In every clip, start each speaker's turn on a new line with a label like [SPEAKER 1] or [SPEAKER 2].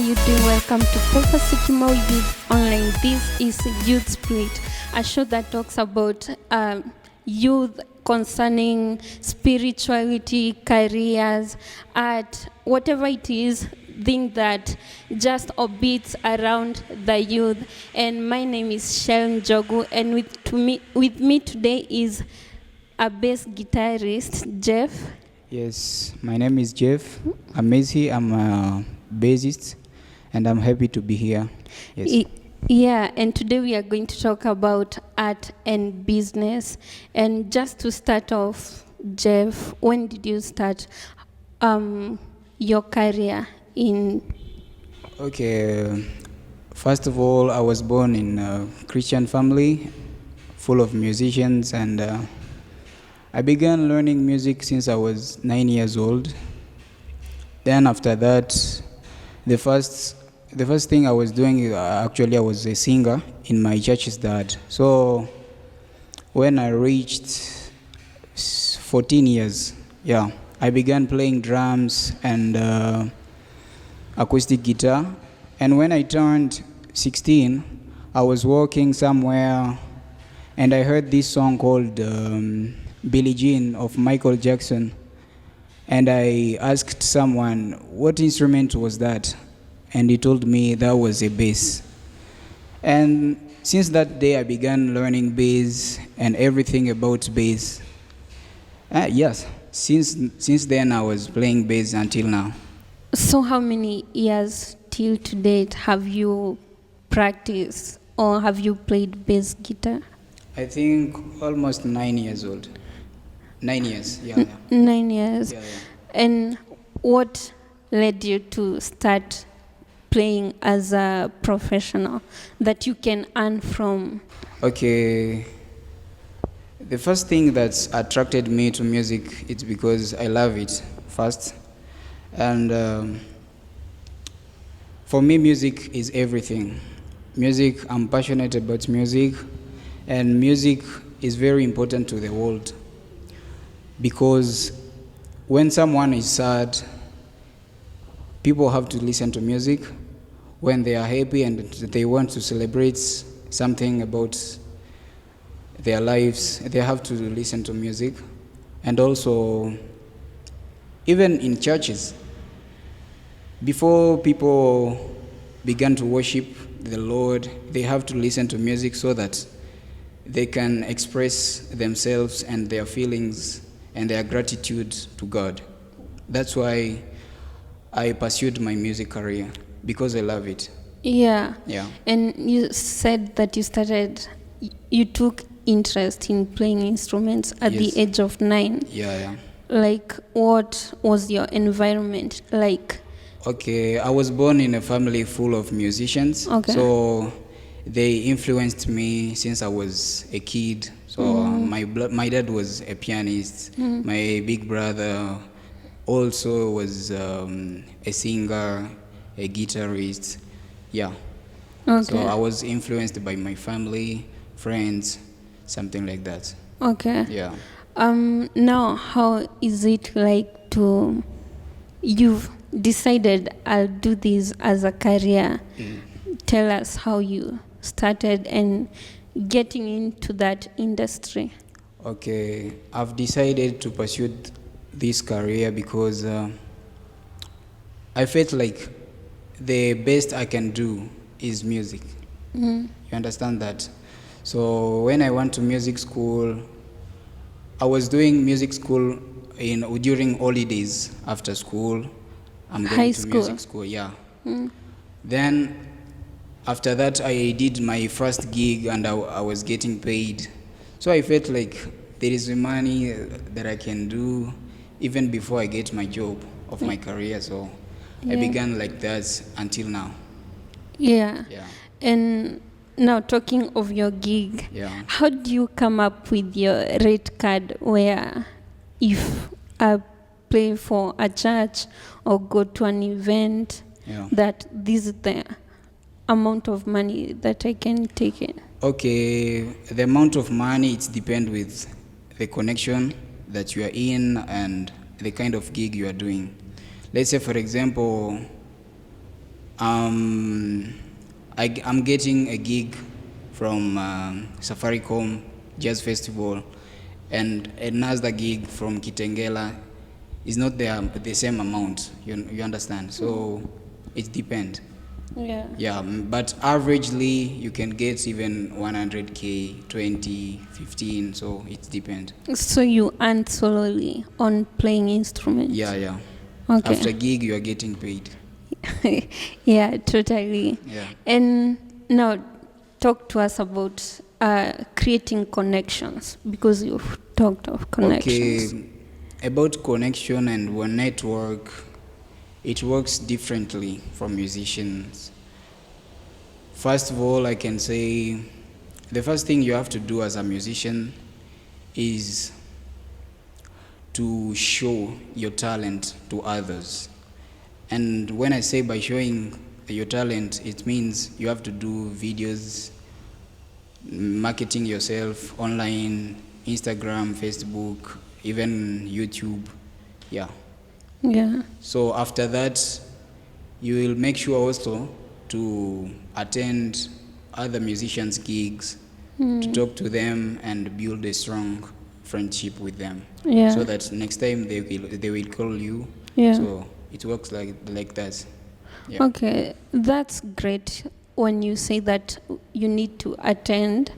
[SPEAKER 1] you doing? Welcome to Prophecy Kimo Youth Online. This is Youth Spirit, a show that talks about youth concerning spirituality, careers, art, whatever it is, thing that just orbits around the youth. And my name is Sharon Jogu, and with me today is a bass guitarist, Jeff.
[SPEAKER 2] Yes, my name is Jeff Hamisi. I'm a bassist, and I'm happy to be here. Yes.
[SPEAKER 1] Yeah, and today we are going to talk about art and business. And just to start off, Jeff, when did you start your career in?
[SPEAKER 2] Okay, first of all, I was born in a Christian family full of musicians, and I began learning music since I was 9 years old. Then after that, the first thing I was doing, actually I was a singer in my church's dad. So when I reached 14 years, I began playing drums and acoustic guitar. And when I turned 16, I was walking somewhere and I heard this song called Billie Jean of Michael Jackson. And I asked someone, what instrument was that? And he told me that was a bass. And since that day, I began learning bass and everything about bass. Yes, since then I was playing bass until now.
[SPEAKER 1] So how many years till to date have you practiced or have you played bass guitar?
[SPEAKER 2] I think almost 9 years old. 9 years, yeah.
[SPEAKER 1] 9 years.
[SPEAKER 2] Yeah.
[SPEAKER 1] And what led you to start playing as a professional that you can earn from?
[SPEAKER 2] Okay, the first thing that attracted me to music is because I love it first. And for me, music is everything. Music, I'm passionate about music, and music is very important to the world. Because when someone is sad, people have to listen to music. When they are happy and they want to celebrate something about their lives, they have to listen to music. And also, even in churches, before people began to worship the Lord, they have to listen to music so that they can express themselves and their feelings and their gratitude to God. That's why I pursued my music career, because I love it.
[SPEAKER 1] Yeah.
[SPEAKER 2] Yeah.
[SPEAKER 1] And you said that you took interest in playing instruments at
[SPEAKER 2] Yes.
[SPEAKER 1] the age of 9.
[SPEAKER 2] Yeah.
[SPEAKER 1] Like, what was your environment like?
[SPEAKER 2] Okay, I was born in a family full of musicians.
[SPEAKER 1] Okay.
[SPEAKER 2] So they influenced me since I was a kid. So my dad was a pianist. My big brother also was a singer, a guitarist. Yeah.
[SPEAKER 1] Okay.
[SPEAKER 2] So I was influenced by my family, friends, something like that.
[SPEAKER 1] Okay.
[SPEAKER 2] Yeah.
[SPEAKER 1] Now, how is it like to, you've decided I'll do this as a career. Tell us how you started and getting into that industry.
[SPEAKER 2] Okay, I've decided to pursue this career because I felt like the best I can do is music. You understand that? So when I went to music school, I was doing music school during holidays after school. I'm going
[SPEAKER 1] High
[SPEAKER 2] to
[SPEAKER 1] school.
[SPEAKER 2] music school, yeah. Then after that, I did my first gig and I was getting paid. So I felt like there is money that I can do even before I get my job of my career. So I began like that until now.
[SPEAKER 1] Yeah.
[SPEAKER 2] Yeah.
[SPEAKER 1] And now, talking of your gig,
[SPEAKER 2] Yeah.
[SPEAKER 1] how do you come up with your rate card where if I play for a church or go to an event, that this is the amount of money that I can take in?
[SPEAKER 2] Okay, the amount of money, it depends with the connection that you are in and the kind of gig you are doing. Let's say, for example, I'm getting a gig from Safaricom Jazz Festival, and another gig from Kitengela is not the same amount. You understand? So it depends.
[SPEAKER 1] Yeah.
[SPEAKER 2] Yeah, but averagely you can get even 100k, 20, 15. So it depends.
[SPEAKER 1] So you earn solely on playing instruments?
[SPEAKER 2] Yeah, yeah.
[SPEAKER 1] Okay.
[SPEAKER 2] After gig, you are getting paid.
[SPEAKER 1] Yeah, totally.
[SPEAKER 2] Yeah.
[SPEAKER 1] And now, talk to us about creating connections, because you've talked of connections.
[SPEAKER 2] Okay, about connection and one network, it works differently for musicians. First of all, I can say the first thing you have to do as a musician is to show your talent to others. And when I say by showing your talent, it means you have to do videos, marketing yourself online, Instagram, Facebook, even YouTube. Yeah.
[SPEAKER 1] Yeah.
[SPEAKER 2] So after that, you will make sure also to attend other musicians' gigs, to talk to them and build a strong friendship with them.
[SPEAKER 1] Yeah.
[SPEAKER 2] So that next time they will call you.
[SPEAKER 1] Yeah.
[SPEAKER 2] So it works like that. Yeah.
[SPEAKER 1] Okay, that's great when you say that you need to attend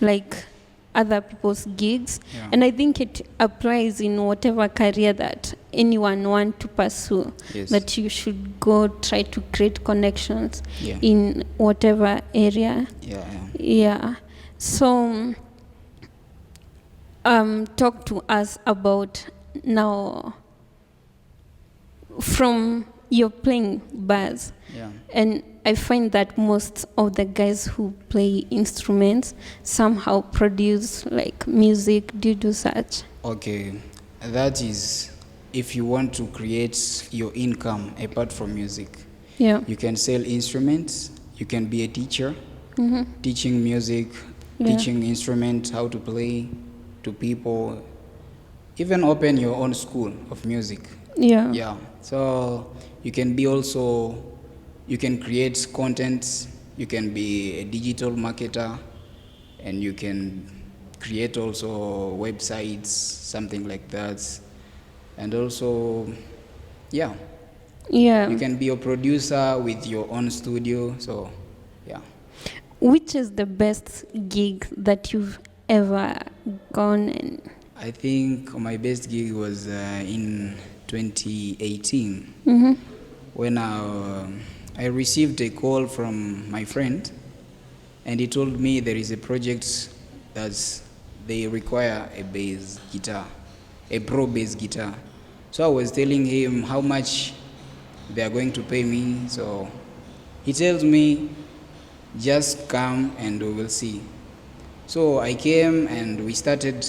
[SPEAKER 1] like other people's gigs.
[SPEAKER 2] Yeah.
[SPEAKER 1] And I think it applies in whatever career that anyone want to pursue.
[SPEAKER 2] Yes.
[SPEAKER 1] That you should go try to create connections
[SPEAKER 2] Yeah.
[SPEAKER 1] in whatever area.
[SPEAKER 2] Yeah.
[SPEAKER 1] Yeah. So talk to us about now from your playing bars.
[SPEAKER 2] Yeah.
[SPEAKER 1] And I find that most of the guys who play instruments somehow produce like music due to such.
[SPEAKER 2] Okay, that is if you want to create your income apart from music.
[SPEAKER 1] Yeah.
[SPEAKER 2] You can sell instruments, you can be a teacher, teaching music,
[SPEAKER 1] Yeah.
[SPEAKER 2] teaching instruments, how to play to people, even open your own school of music.
[SPEAKER 1] Yeah.
[SPEAKER 2] Yeah, so you can be also, you can create content, you can be a digital marketer, and you can create also websites, something like that. And also, yeah,
[SPEAKER 1] Yeah.
[SPEAKER 2] you can be a producer with your own studio, so yeah.
[SPEAKER 1] Which is the best gig that you've ever gone in?
[SPEAKER 2] I think my best gig was in 2018 when I received a call from my friend, and he told me there is a project that they require a bass guitar, a pro bass guitar. So I was telling him how much they are going to pay me. So he tells me, just come and we will see. So I came and we started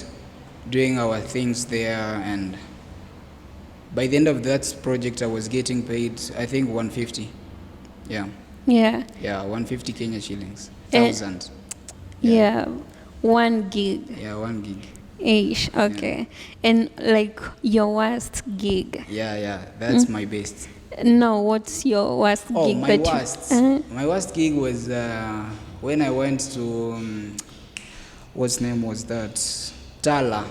[SPEAKER 2] doing our things there, and by the end of that project I was getting paid, I think 150. Yeah.
[SPEAKER 1] Yeah.
[SPEAKER 2] Yeah, 150 Kenya shillings.
[SPEAKER 1] Eh,
[SPEAKER 2] 1,000.
[SPEAKER 1] Yeah. One gig
[SPEAKER 2] Yeah, one gig.
[SPEAKER 1] ish. Okay. And like your worst gig?
[SPEAKER 2] Yeah, that's my best.
[SPEAKER 1] No, what's your worst
[SPEAKER 2] Oh,
[SPEAKER 1] gig
[SPEAKER 2] my
[SPEAKER 1] that
[SPEAKER 2] worst.
[SPEAKER 1] you
[SPEAKER 2] My worst gig was when I went to what's name was that? Tala.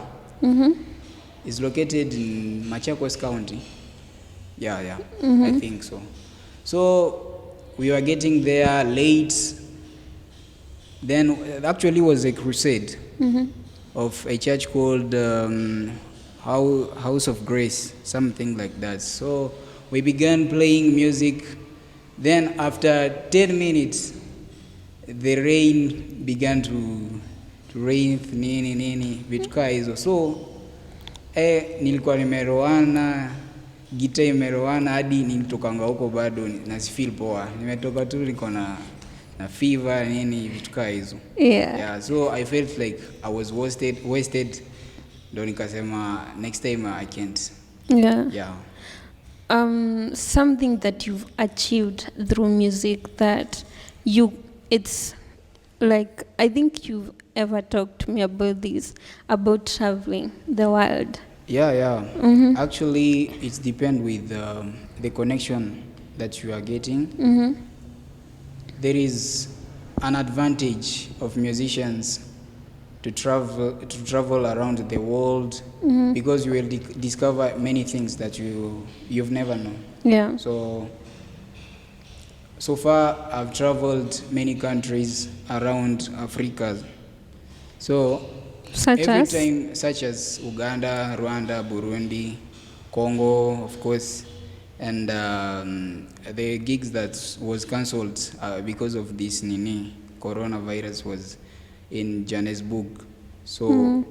[SPEAKER 2] It's located in Machakos County. Yeah. I think so. So we were getting there late. Then actually was a crusade of a church called House of Grace, something like that. So we began playing music. Then after 10 minutes, the rain began to rain nini vitu kaa hizo. So nilikuwa nimeroana, gita imeroana hadi nilitokanga huko bado nasifeel poa. Nimetoka tu niko na fever nini vitu kaa hizo. Yeah, so I felt like I was wasted. Ndo nikasema next time I can't. Yeah.
[SPEAKER 1] Something that you've achieved through music that it's like, I think you've ever talked to me about this, about traveling the world.
[SPEAKER 2] Yeah. Actually, it depends with the connection that you are getting, there is an advantage of musicians to travel around the world, because you will discover many things that you've never known.
[SPEAKER 1] Yeah.
[SPEAKER 2] So far I've traveled many countries around Africa. So
[SPEAKER 1] Such
[SPEAKER 2] such as Uganda, Rwanda, Burundi, Congo, of course, and the gigs that was cancelled because of this coronavirus was in Johannesburg. So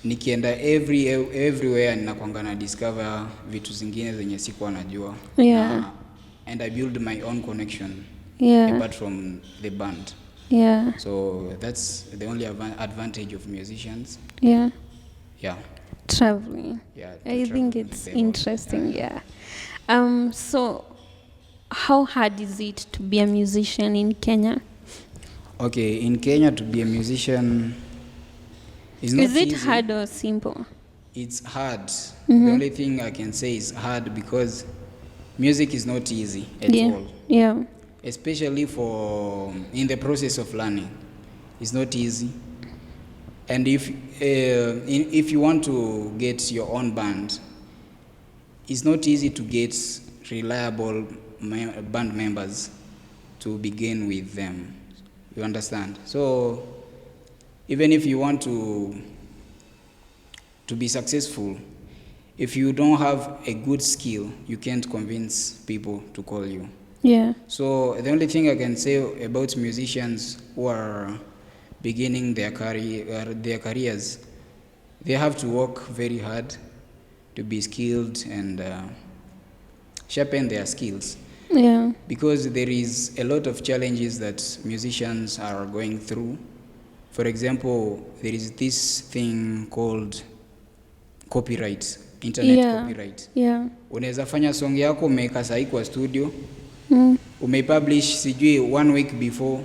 [SPEAKER 2] nikienda everywhere ninakwanga na discover vitu zingine zenye sikuwa najua.
[SPEAKER 1] Yeah.
[SPEAKER 2] And I build my own connection.
[SPEAKER 1] Yeah.
[SPEAKER 2] Apart from the band.
[SPEAKER 1] Yeah.
[SPEAKER 2] So that's the only advantage of musicians.
[SPEAKER 1] Yeah.
[SPEAKER 2] Yeah.
[SPEAKER 1] Traveling.
[SPEAKER 2] Yeah.
[SPEAKER 1] I think it's interesting. Yeah. So how hard is it to be a musician in Kenya?
[SPEAKER 2] Okay, in Kenya to be a musician is not easy.
[SPEAKER 1] Is it hard or simple?
[SPEAKER 2] It's hard. The only thing I can say is hard because music is not easy at all.
[SPEAKER 1] Yeah.
[SPEAKER 2] Especially in the process of learning. It's not easy. And if you want to get your own band, it's not easy to get reliable band members to begin with them. You understand? So even if you want to be successful, if you don't have a good skill, you can't convince people to call you.
[SPEAKER 1] Yeah.
[SPEAKER 2] So the only thing I can say about musicians who are beginning their careers, they have to work very hard to be skilled and sharpen their skills.
[SPEAKER 1] Yeah.
[SPEAKER 2] Because there is a lot of challenges that musicians are going through. For example, there is this thing called copyright, internet copyright.
[SPEAKER 1] Yeah.
[SPEAKER 2] Unaweza fanya song yako umeweka sahi kwa studio, umeipublish sijui 1 week before,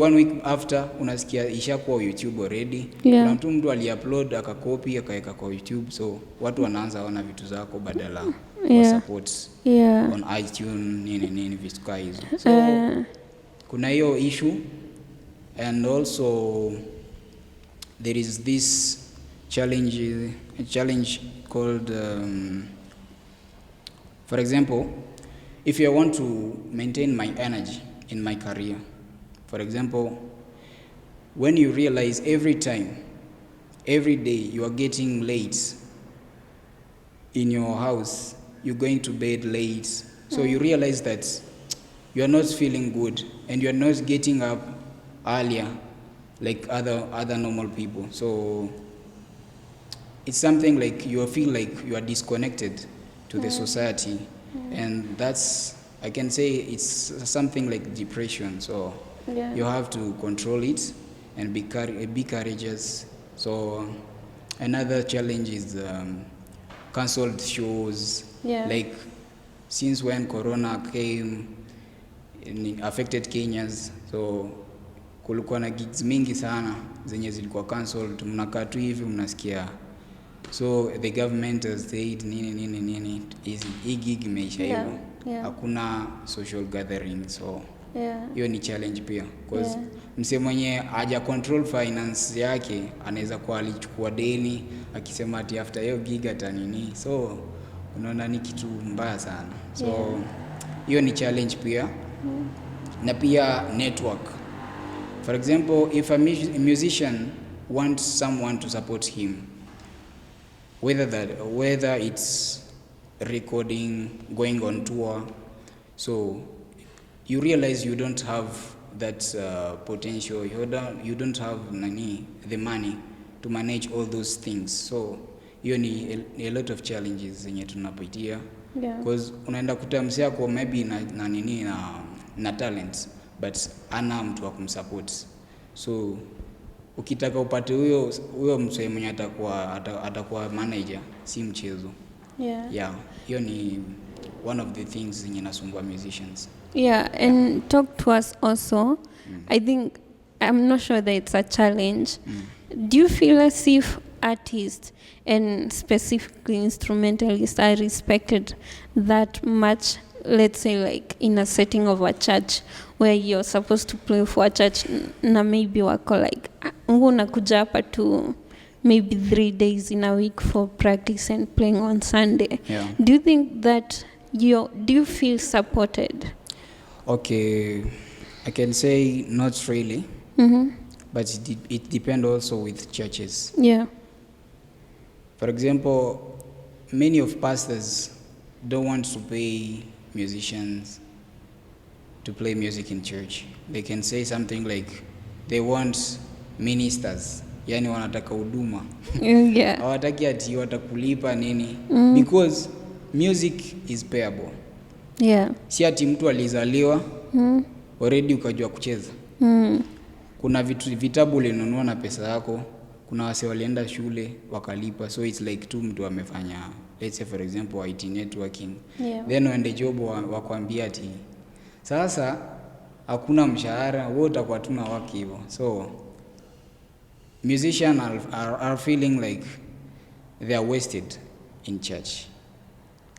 [SPEAKER 2] one week after unasikia ishakuwa YouTube already.
[SPEAKER 1] Yeah.
[SPEAKER 2] Kuna mtu aliupload akakopi akaweka kwa YouTube, so watu wanaanza ona vitu zako badala wa support on iTunes nini vitu kama hizo. So kuna hiyo issue, and also there is this challenge called for example, if I want to maintain my energy in my career, for example, when you realize every day you are getting late in your house, you're going to bed late, so you realize that you are not feeling good and you are not getting up earlier like other normal people. So it's something like you feel like you are disconnected to the society, and that's, I can say it's something like depression. So you have to control it and be courageous. So another challenge is cancelled shows. Like since when Corona came, it affected Kenyans, so kulikuwa na gigs mingi sana zenye zilikuwa cancelled. Mnakaa tu hivi mnasikia, so the government has said nini hii gig imeisha hivyo. Hakuna social gathering, so hiyo ni challenge pia, because mse mwenye haja control finance yake anaweza kuwa alichukua deni akisema ati after hiyo gig atanini, so unaona ni kitu mbaya sana. So hiyo ni challenge pia. Na pia network. For example, if a musician wants someone to support him, whether it's recording, going on tour, so you realize you don't have that potential, you don't have the money to manage all those things. So hiyo ni a lot of challenges zenye tunapitia, because unaenda kutamsia kwa maybe na talent, but ana mtu wa kumsupport. So ukitaka upate huyo msee mwenye atakuwa manager, si mchezo. Hiyo ni one of the things zenye nasumbua musicians.
[SPEAKER 1] And talk to us also. I think, I'm not sure that it's a challenge. Do you feel as if artists and specifically instrumentalists are respected that much, let's say like in a setting of a church where you're supposed to play for a church na maybe wako like unakuja hapa to maybe 3 days in a week for practice and playing on Sunday.
[SPEAKER 2] Yeah.
[SPEAKER 1] Do you think that do you feel supported?
[SPEAKER 2] Okay, I can say not really, but it depends also with churches.
[SPEAKER 1] Yeah.
[SPEAKER 2] For example, many of pastors don't want to pay musicians to play music in church. They can say something like they want ministers, yani wanataka huduma.
[SPEAKER 1] Yeah.
[SPEAKER 2] Hawataki ati watakulipa nini, because music is payable.
[SPEAKER 1] Yeah.
[SPEAKER 2] Si ati mtu alizaliwa already ukajua kucheza. Kuna vitabu ulinunua na pesa yako, kuna wase walienda shule wakalipa, so it's like tu mtu amefanya, let's say for example IT networking.
[SPEAKER 1] Yeah.
[SPEAKER 2] Then uende job wakwambia ati sasa hakuna mshahara, wewe utakuwa tu na work hivyo. So musicians are feeling like they are wasted in church.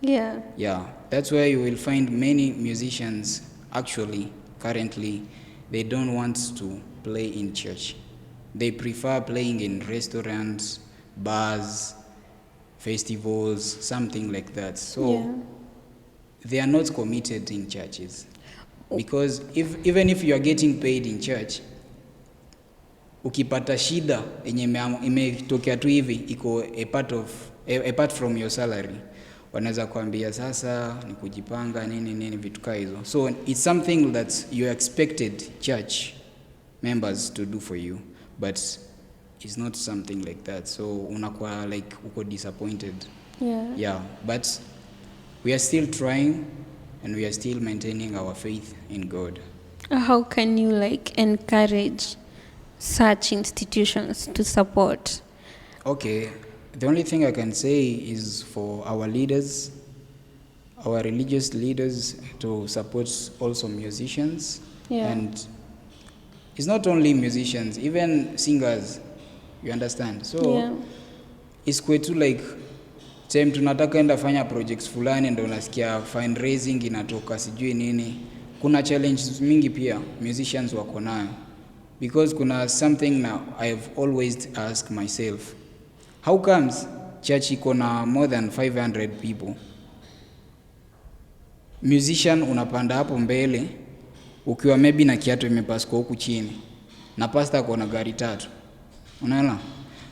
[SPEAKER 1] Yeah.
[SPEAKER 2] Yeah, that's why you will find many musicians actually currently they don't want to play in church. They prefer playing in restaurants, bars, festivals, something like that. So
[SPEAKER 1] Yeah.
[SPEAKER 2] they are not committed in churches. Because even if you are getting paid in church, ukipata shida yenye imetokea tu hivi iko apart from your salary, wanaweza kuambia sasa ni kujipanga nini vitu kama hizo. So it's something that you expected church members to do for you, but it's not something like that. So unakuwa like uko disappointed.
[SPEAKER 1] Yeah.
[SPEAKER 2] Yeah, but we are still trying and we are still maintaining our faith in God.
[SPEAKER 1] How can you like encourage such institutions to support?
[SPEAKER 2] Okay, the only thing I can say is for our leaders, our religious leaders, to support also musicians.
[SPEAKER 1] Yeah.
[SPEAKER 2] And it's not only musicians, even singers, you understand? So
[SPEAKER 1] Yeah.
[SPEAKER 2] it's kwetu like time tunataka enda fanya projects fulani ndio unasikia fundraising inatoka sijui nini. Kuna challenges mingi pia musicians wako nayo, because kuna something now I've always asked myself, how comes church iko na more than 500 people, musician unapanda hapo mbele ukiwa maybe na kiatu imepasuka huku chini na pastor ako na gari 3, unaona?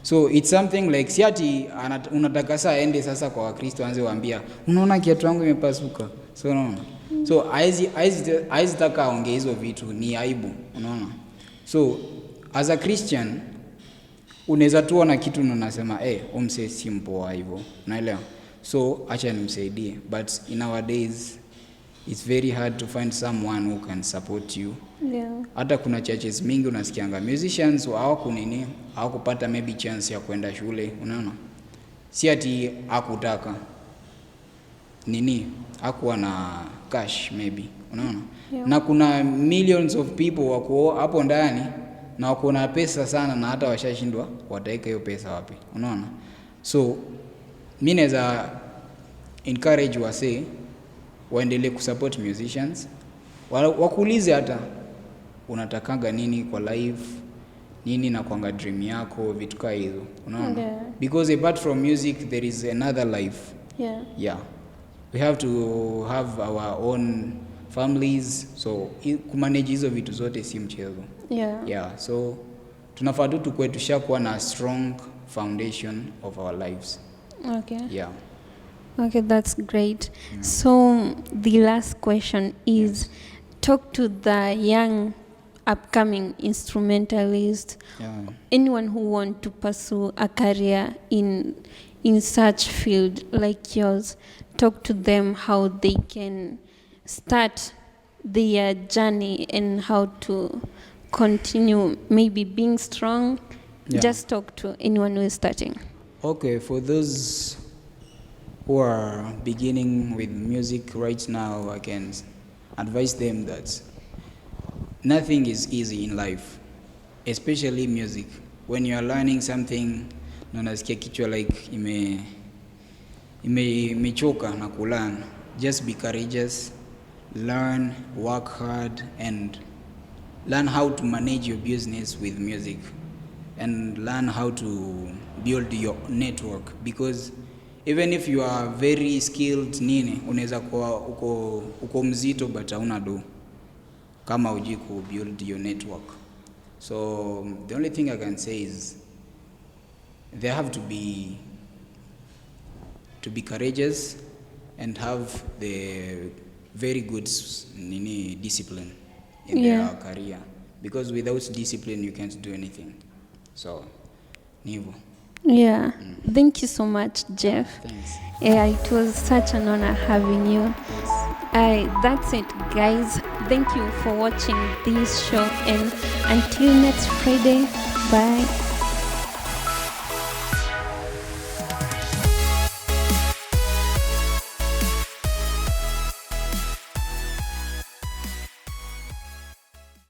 [SPEAKER 2] So it's something like si ati unataka saa ende sasa kwa Wakristo anze waambia unaona kiatu yangu imepasuka, so unaona? So aizi taka aongee hizo vitu, ni aibu, unaona? So as a Christian unaweza tu na kitu na unasema umse si mpoa hivyo, unaelewa? So acha nimsaidie, but in our days it's very hard to find someone who can support you.
[SPEAKER 1] Yeah.
[SPEAKER 2] Hata kuna churches mingi unasikianga musicians hawakupata maybe chance ya kwenda shule, unaona? Si ati hakutaka hakuwa na cash maybe, unaona?
[SPEAKER 1] Yeah.
[SPEAKER 2] Na kuna millions of people wako hapo ndani na wako na pesa sana na hata washashindwa wataweka hiyo pesa wapi, unaona? So mimi naweza encourage wase waendelee kusupport musicians, wakuulize hata unatakanga nini kwa live, nini na kwanga dream yako, vitu kama hizo, unaona?
[SPEAKER 1] Yeah.
[SPEAKER 2] Because apart from music there is another life.
[SPEAKER 1] Yeah.
[SPEAKER 2] Yeah, we have to have our own families, so kumanage hizo vitu zote si mchezo.
[SPEAKER 1] Yeah.
[SPEAKER 2] Yeah, so tunafaa tu tukue tushakuwa na strong foundation of our lives.
[SPEAKER 1] Okay.
[SPEAKER 2] Yeah.
[SPEAKER 1] Okay, that's great. So the last question is, talk to the young upcoming instrumentalist, anyone who want to pursue a career in such field like yours. Talk to them how they can start their journey and how to continue maybe being strong.
[SPEAKER 2] Yeah.
[SPEAKER 1] Just talk to anyone who is starting.
[SPEAKER 2] Okay, for those who are beginning with music right now, I can advise them that nothing is easy in life, especially music. When you are learning something, na nasikia kichwa like imechoka na kulearn. Just be courageous, learn, work hard, and learn how to manage your business with music, and learn how to build your network, because even if you are very skilled nini, unaweza kuwa uko mzito but hauna do kama hujui ku build your network. So the only thing I can say is they have to be courageous and have the very good discipline in their career, because without discipline you can't do anything. So nivo.
[SPEAKER 1] Yeah. Thank you so much, Jeff.
[SPEAKER 2] Thanks.
[SPEAKER 1] Yeah, it was such an honor having you. That's it, guys. Thank you for watching this show, and until next Friday, bye.